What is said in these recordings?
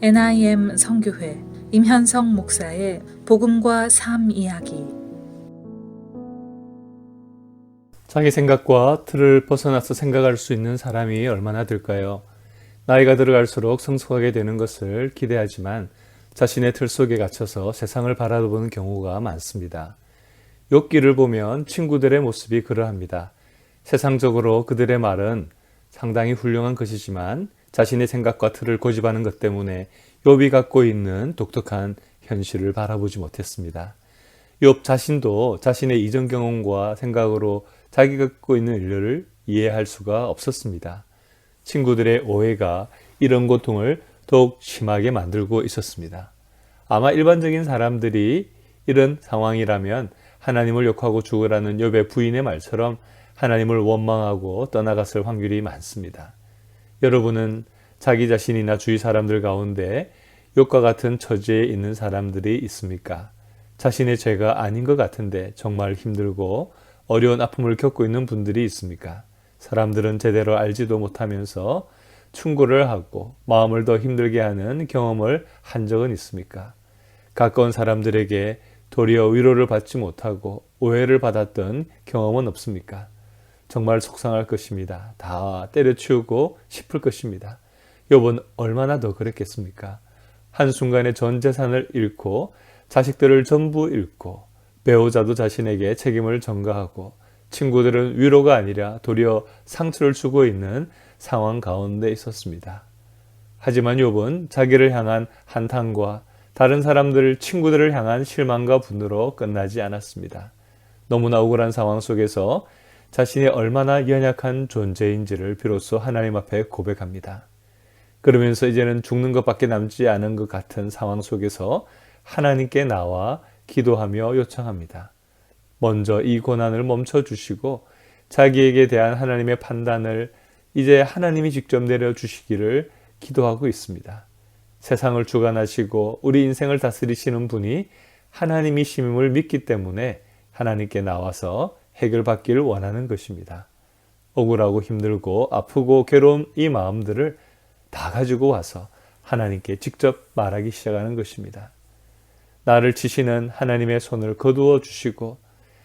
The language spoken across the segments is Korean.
NIM 선교회 임현성 목사의 복음과 삶 이야기. 자기 생각과 틀을 벗어나서 생각할 수 있는 사람이 얼마나 될까요? 나이가 들어갈수록 성숙하게 되는 것을 기대하지만 자신의 틀 속에 갇혀서 세상을 바라보는 경우가 많습니다. 욥기를 보면 친구들의 모습이 그러합니다. 세상적으로 그들의 말은 상당히 훌륭한 것이지만 자신의 생각과 틀을 고집하는 것 때문에 욥이 갖고 있는 독특한 현실을 바라보지 못했습니다. 욥 자신도 자신의 이전 경험과 생각으로 자기가 갖고 있는 일들을 이해할 수가 없었습니다. 친구들의 오해가 이런 고통을 더욱 심하게 만들고 있었습니다. 아마 일반적인 사람들이 이런 상황이라면 하나님을 욕하고 죽으라는 욥의 부인의 말처럼 하나님을 원망하고 떠나갔을 확률이 많습니다. 여러분은 자기 자신이나 주위 사람들 가운데 욥과 같은 처지에 있는 사람들이 있습니까? 자신의 죄가 아닌 것 같은데 정말 힘들고 어려운 아픔을 겪고 있는 분들이 있습니까? 사람들은 제대로 알지도 못하면서 충고를 하고 마음을 더 힘들게 하는 경험을 한 적은 있습니까? 가까운 사람들에게 도리어 위로를 받지 못하고 오해를 받았던 경험은 없습니까? 정말 속상할 것입니다. 다 때려치우고 싶을 것입니다. 욥은 얼마나 더 그랬겠습니까? 한순간에 전 재산을 잃고 자식들을 전부 잃고 배우자도 자신에게 책임을 전가하고 친구들은 위로가 아니라 도리어 상처를 주고 있는 상황 가운데 있었습니다. 하지만 욥은 자기를 향한 한탄과 다른 사람들, 친구들을 향한 실망과 분노로 끝나지 않았습니다. 너무나 억울한 상황 속에서 자신이 얼마나 연약한 존재인지를 비로소 하나님 앞에 고백합니다. 그러면서 이제는 죽는 것밖에 남지 않은 것 같은 상황 속에서 하나님께 나와 기도하며 요청합니다. 먼저 이 고난을 멈춰주시고 자기에게 대한 하나님의 판단을 이제 하나님이 직접 내려주시기를 기도하고 있습니다. 세상을 주관하시고 우리 인생을 다스리시는 분이 하나님이심을 믿기 때문에 하나님께 나와서 해결받기를 원하는 것입니다. 억울하고 힘들고 아프고 괴로운 이 마음들을 다 가지고 와서 하나님께 직접 말하기 시작하는 것입니다. 나를 치시는 하나님의 손을 거두어 주시고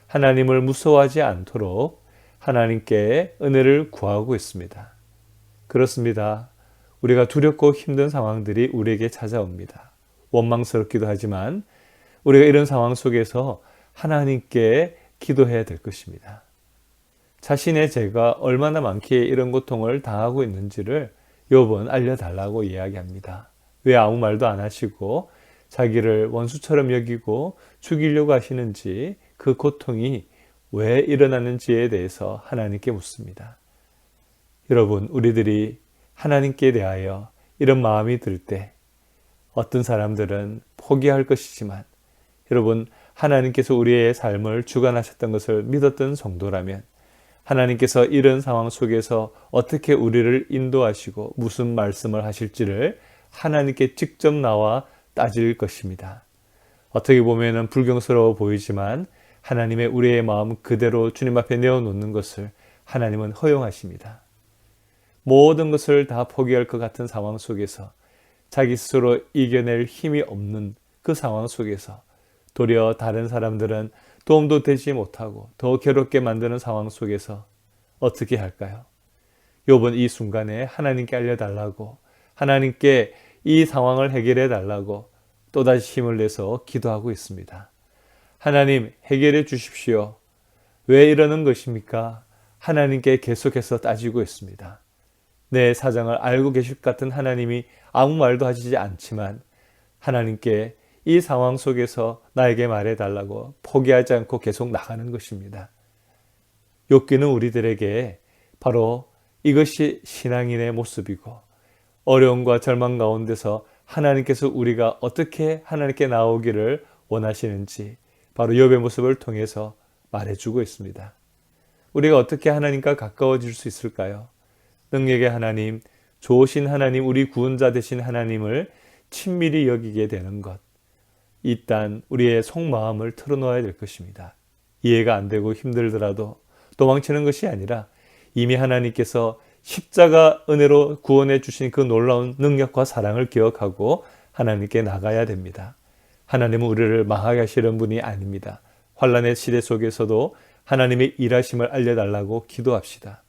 하나님을 무서워하지 않도록 하나님께 은혜를 구하고 있습니다. 그렇습니다. 우리가 두렵고 힘든 상황들이 우리에게 찾아옵니다. 원망스럽기도 하지만 우리가 이런 상황 속에서 하나님께 기도해야 될 것입니다. 자신의 죄가 얼마나 많기에 이런 고통을 당하고 있는지를 욥은 알려달라고 이야기합니다. 왜 아무 말도 안 하시고 자기를 원수처럼 여기고 죽이려고 하시는지, 그 고통이 왜 일어나는지에 대해서 하나님께 묻습니다. 여러분, 우리들이 하나님께 대하여 이런 마음이 들 때 어떤 사람들은 포기할 것이지만 여러분, 하나님께서 우리의 삶을 주관하셨던 것을 믿었던 정도라면 하나님께서 이런 상황 속에서 어떻게 우리를 인도하시고 무슨 말씀을 하실지를 하나님께 직접 나와 따질 것입니다. 어떻게 보면 불경스러워 보이지만 하나님의 우리의 마음 그대로 주님 앞에 내어놓는 것을 하나님은 허용하십니다. 모든 것을 다 포기할 것 같은 상황 속에서 자기 스스로 이겨낼 힘이 없는 그 상황 속에서 도리어 다른 사람들은 도움도 되지 못하고 더 괴롭게 만드는 상황 속에서 어떻게 할까요? 욥은 이 순간에 하나님께 알려달라고, 하나님께 이 상황을 해결해 달라고 또다시 힘을 내서 기도하고 있습니다. 하나님, 해결해 주십시오. 왜 이러는 것입니까? 하나님께 계속해서 따지고 있습니다. 내 사정을 알고 계실 것 같은 하나님이 아무 말도 하시지 않지만 하나님께 이 상황 속에서 나에게 말해달라고 포기하지 않고 계속 나가는 것입니다. 욥기는 우리들에게 바로 이것이 신앙인의 모습이고 어려움과 절망 가운데서 하나님께서 우리가 어떻게 하나님께 나오기를 원하시는지 바로 욥의 모습을 통해서 말해주고 있습니다. 우리가 어떻게 하나님과 가까워질 수 있을까요? 능력의 하나님, 좋으신 하나님, 우리 구원자 되신 하나님을 친밀히 여기게 되는 것. 일단 우리의 속마음을 털어놓아야 될 것입니다. 이해가 안 되고 힘들더라도 도망치는 것이 아니라 이미 하나님께서 십자가 은혜로 구원해 주신 그 놀라운 능력과 사랑을 기억하고 하나님께 나가야 됩니다. 하나님은 우리를 망하게 하시는 분이 아닙니다. 환난의 시대 속에서도 하나님의 일하심을 알려달라고 기도합시다.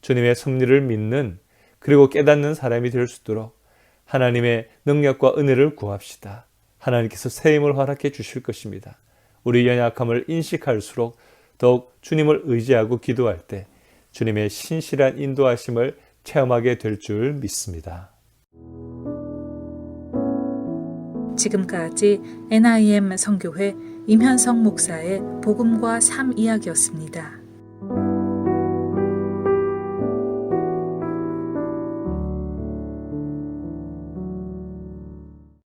주님의 섭리를 믿는 그리고 깨닫는 사람이 될 수 있도록 하나님의 능력과 은혜를 구합시다. 하나님께서 새 힘을 허락해 주실 것입니다. 우리 연약함을 인식할수록 더욱 주님을 의지하고 기도할 때 주님의 신실한 인도하심을 체험하게 될 줄 믿습니다. 지금까지 NIM 선교회 임현성 목사의 복음과 삶 이야기였습니다.